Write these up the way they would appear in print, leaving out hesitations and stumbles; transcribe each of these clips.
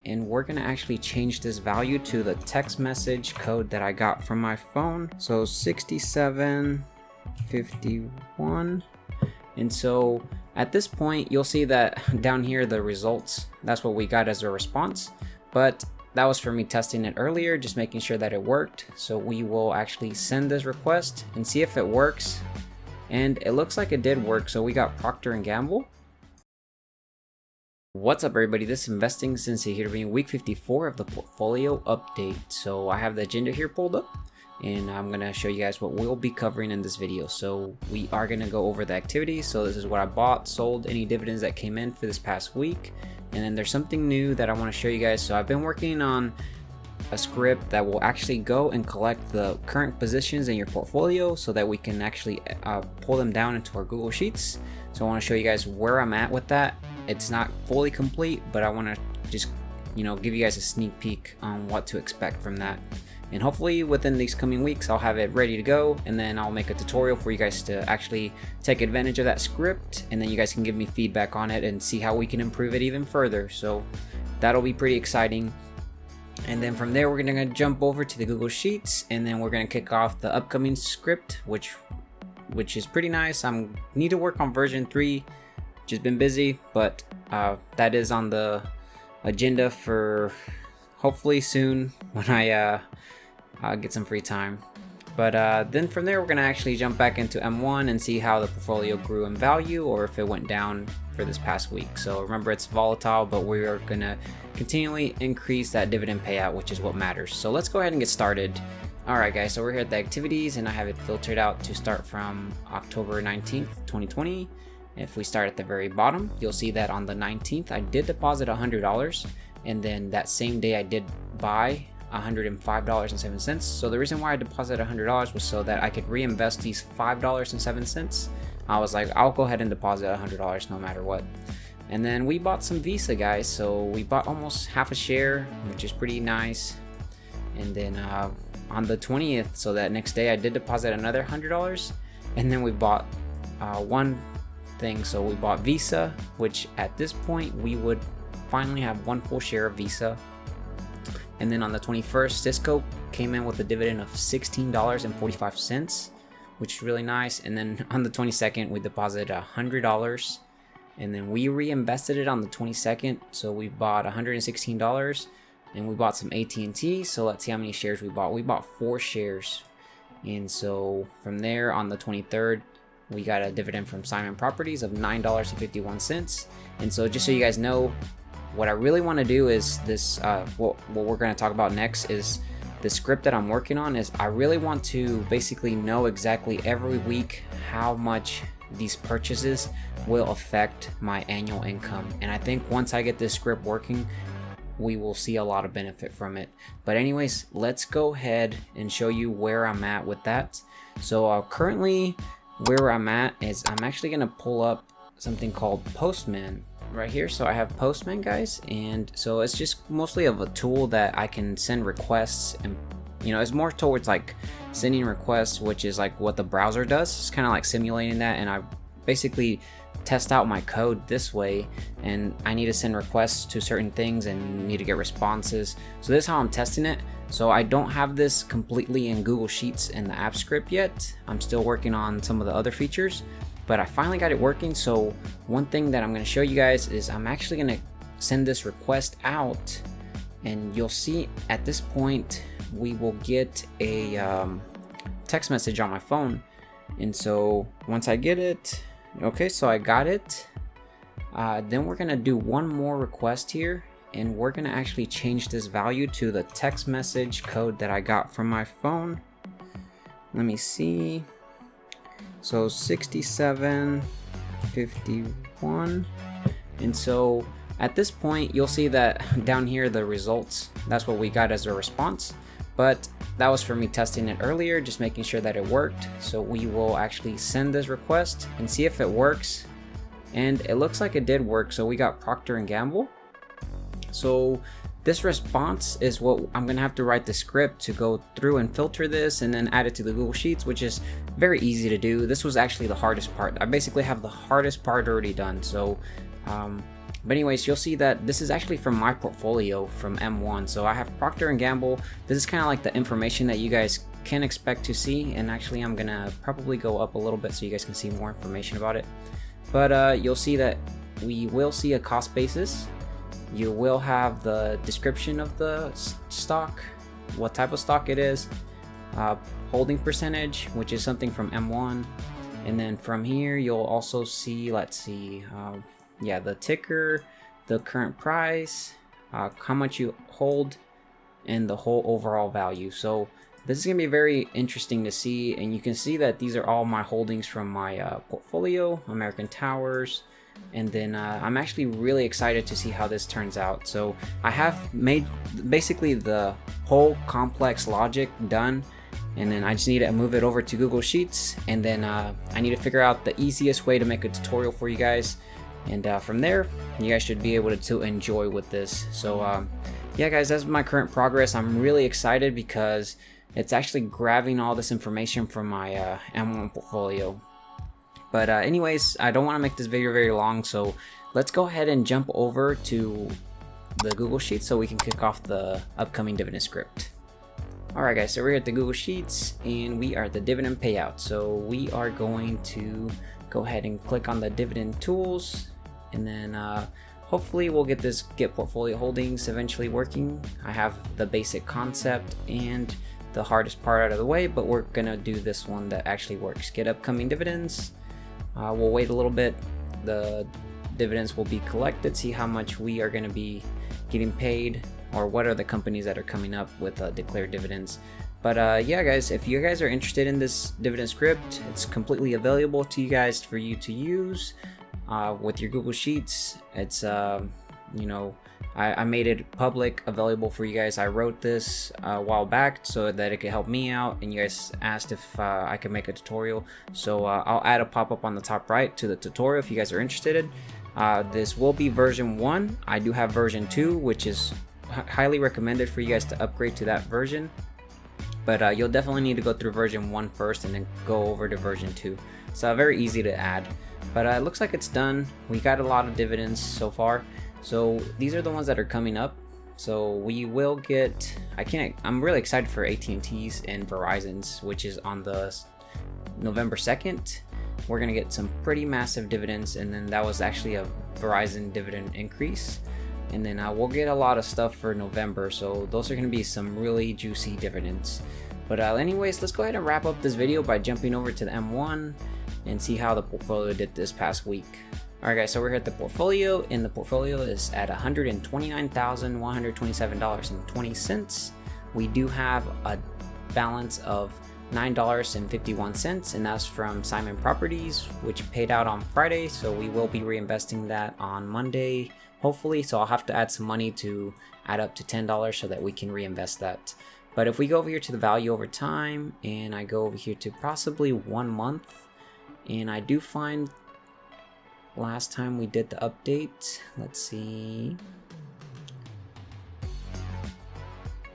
and we're gonna actually change this value to the text message code that I got from my phone. So 6751. And so at this point, you'll see that down here, the results, that's what we got as a response. But that was for me testing it earlier, just making sure that it worked. So we will actually send this request and see if it works. And it looks like it did work. So we got Procter & Gamble. What's up everybody, this is Investing Sensei here to bring you week 54 of the portfolio update. So I have the agenda here pulled up and I'm going to show you guys what we'll be covering in this video. So we are going to go over the activities. So this is what I bought, sold, any dividends that came in for this past week. And then there's something new that I want to show you guys. So I've been working on a script that will actually go and collect the current positions in your portfolio so that we can actually pull them down into our Google Sheets. So I want to show you guys where I'm at with that. It's not fully complete, but I want to just, give you guys a sneak peek on what to expect from that. And hopefully within these coming weeks, I'll have it ready to go. And then I'll make a tutorial for you guys to actually take advantage of that script. And then you guys can give me feedback on it and see how we can improve it even further. So that'll be pretty exciting. And then from there, we're going to jump over to the Google Sheets. And then we're going to kick off the upcoming script, which is pretty nice. I need to work on version 3. Just been busy, but that is on the agenda for hopefully soon when I get some free time. But then from there, we're gonna actually jump back into M1 and see how the portfolio grew in value or if it went down for this past week. So remember, it's volatile, but we are gonna continually increase that dividend payout, which is what matters. So let's go ahead and get started. Alright guys, so we're here at the activities and I have it filtered out to start from October 19th, 2020. If we start at the very bottom, you'll see that on the 19th, I did deposit $100. And then that same day I did buy $105.07. So the reason why I deposited $100 was so that I could reinvest these $5.07. I was like, I'll go ahead and deposit $100 no matter what. And then we bought some Visa, guys. So we bought almost half a share, which is pretty nice. And then on the 20th, so that next day I did deposit another $100. And then we bought one thing. So we bought Visa, which at this point we would finally have one full share of Visa. And then on the 21st, Cisco came in with a dividend of $16.45, which is really nice. And then on the 22nd, we deposited $100 and then we reinvested it on the 22nd. So we bought $116 and we bought some AT&T. So let's see how many shares we bought. We bought 4 shares. And so from there on the 23rd, we got a dividend from Simon Properties of $9.51. And so just so you guys know, what I really want to do is this, what we're going to talk about next is the script that I'm working on. Is I really want to basically know exactly every week how much these purchases will affect my annual income. And I think once I get this script working, we will see a lot of benefit from it. But anyways, let's go ahead and show you where I'm at with that. So currently where I'm at is I'm actually going to pull up something called Postman right here. So I have Postman, guys, and so it's just mostly of a tool that I can send requests, and it's more towards like sending requests, which is like what the browser does. It's kind of like simulating that, and I basically test out my code this way, and I need to send requests to certain things and need to get responses. So this is how I'm testing it. So I don't have this completely in Google Sheets in the app script yet. I'm still working on some of the other features, but I finally got it working. So one thing that I'm going to show you guys is I'm actually going to send this request out, and you'll see at this point we will get a text message on my phone. And so once I get it, okay, so I got it. Then we're going to do one more request here. And we're going to actually change this value to the text message code that I got from my phone. Let me see. So 6751. And so at this point, you'll see that down here, the results, that's what we got as a response. But that was for me testing it earlier, just making sure that it worked. So we will actually send this request and see if it works. And it looks like it did work. So we got Procter & Gamble. So this response is what I'm going to have to write the script to go through and filter this and then add it to the Google Sheets, which is very easy to do. This was actually the hardest part. I basically have the hardest part already done. So But anyways, you'll see that this is actually from my portfolio from M1. So I have Procter & Gamble. This is kind of like the information that you guys can expect to see. And actually, I'm going to probably go up a little bit so you guys can see more information about it. But you'll see that we will see a cost basis. You will have the description of the stock, what type of stock it is, holding percentage, which is something from M1. And then from here, you'll also see, let's see, yeah, the ticker, the current price, how much you hold, and the whole overall value. So this is going to be very interesting to see, and you can see that these are all my holdings from my portfolio, American Towers, and then I'm actually really excited to see how this turns out. So I have made basically the whole complex logic done, and then I just need to move it over to Google Sheets, and then I need to figure out the easiest way to make a tutorial for you guys. And from there, you guys should be able to enjoy with this. So yeah, guys, that's my current progress. I'm really excited because it's actually grabbing all this information from my M1 portfolio. But anyways, I don't want to make this video very long, so let's go ahead and jump over to the Google Sheets so we can kick off the upcoming dividend script. Alright guys, so we're here at the Google Sheets and we are at the dividend payout. So we are going to go ahead and click on the dividend tools, and then hopefully we'll get this get portfolio holdings eventually working. I have the basic concept and the hardest part out of the way, but we're gonna do this one that actually works. Get upcoming dividends. We'll wait a little bit. The dividends will be collected, see how much we are gonna be getting paid, or what are the companies that are coming up with declared dividends. But yeah guys, if you guys are interested in this dividend script, it's completely available to you guys for you to use with your Google Sheets. It's you know, I made it public, available for you guys. I wrote this a while back so that it could help me out, and you guys asked if I could make a tutorial. So I'll add a pop-up on the top right to the tutorial if you guys are interested. This will be version 1. I do have version 2, which is highly recommended for you guys to upgrade to that version. But you'll definitely need to go through version 1 first and then go over to version 2. So very easy to add. But it looks like it's done. We got a lot of dividends so far. So these are the ones that are coming up. So we will get, I'm really excited for AT&T's and Verizon's, which is on the November 2nd. We're gonna get some pretty massive dividends, and then that was actually a Verizon dividend increase. And then we'll get a lot of stuff for November, so those are going to be some really juicy dividends. But anyways, let's go ahead and wrap up this video by jumping over to the M1 and see how the portfolio did this past week. Alright guys, so we're here at the portfolio, and the portfolio is at $129,127.20. We do have a balance of $9.51, and that's from Simon Properties, which paid out on Friday, so we will be reinvesting that on Monday, hopefully. So I'll have to add some money to add up to $10 so that we can reinvest that. But if we go over here to the value over time, and I go over here to possibly 1 month, and I do find last time we did the update, let's see.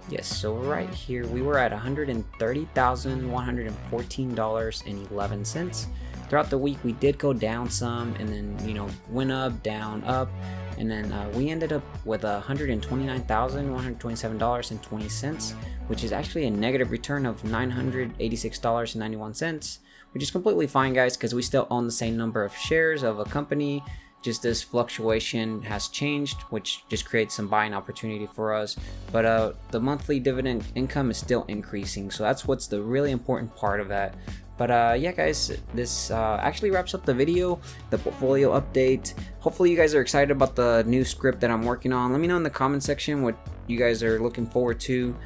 Yes, so right here we were at $130,114.11. Throughout the week we did go down some, and then, you know, went up, down, up, and then we ended up with $129,127.20, which is actually a negative return of $986.91, which is completely fine guys, because we still own the same number of shares of a company. Just this fluctuation has changed, which just creates some buying opportunity for us. But the monthly dividend income is still increasing, so that's what's the really important part of that. But yeah guys, this actually wraps up the video, the portfolio update. Hopefully you guys are excited about the new script that I'm working on. Let me know in the comment section what you guys are looking forward to.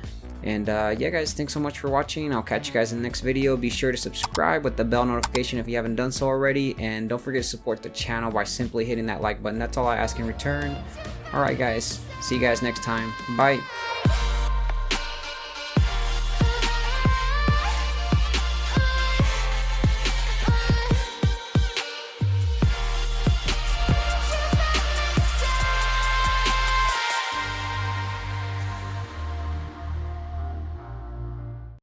And yeah guys, thanks so much for watching. I'll catch you guys in the next video. Be sure to subscribe with the bell notification if you haven't done so already, and don't forget to support the channel by simply hitting that like button. That's all I ask in return. Alright guys, see you guys next time. Bye.